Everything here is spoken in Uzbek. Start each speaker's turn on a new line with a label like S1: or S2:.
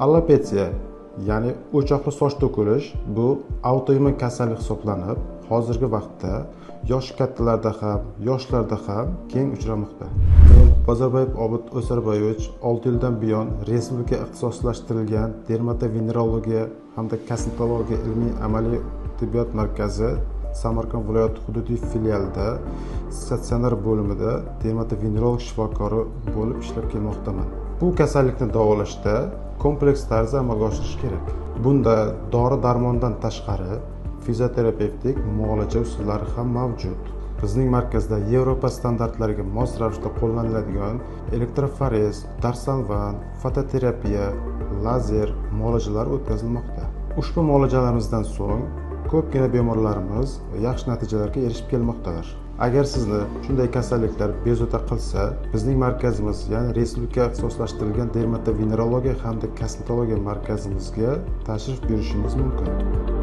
S1: Alopetsiya, ya'ni o'choqli soch to'kilish bu autoimmun kasallik hisoblanib, hozirgi vaqtda yosh kattalarda ham, yoshlarda ham keng uchramoqda. Bozorboyev Obid O'sarboyevich 6 yildan buyon respublika ixtisoslashtirilgan dermatovenerologiya hamda kosmetologiya ilmiy-amaliy tibbiyot markazi Samarqand viloyati hududiy filialida statsionar bo'limida dermatovenerolog shifokori bo'lib ishlab kelmoqdaman. Bu kasallikni davolashda kompleks tarzda amalga oshirish kerak. Bunda dori-darmondan tashqari fizioterapevtik muolaja usullari ham mavjud. Bizning markazda Yevropa standartlariga mos ravishda qo'llaniladigan elektroforez, darsalvan, fototerapiya, lazer muolajalari o'tkazilmoqda. Ushbu muolajalarimizdan so'ng ko'pgina bemorlarimiz yaxshi natijalarga erishib kelmoqdalar. Agar sizni shunday kasalliklar bezovta qilsa, bizning markazimiz, ya'ni respublika ixtisoslashtirilgan dermatovenerologiya hamda kosmetologiya markazimizga tashrif buyurishingiz mumkin.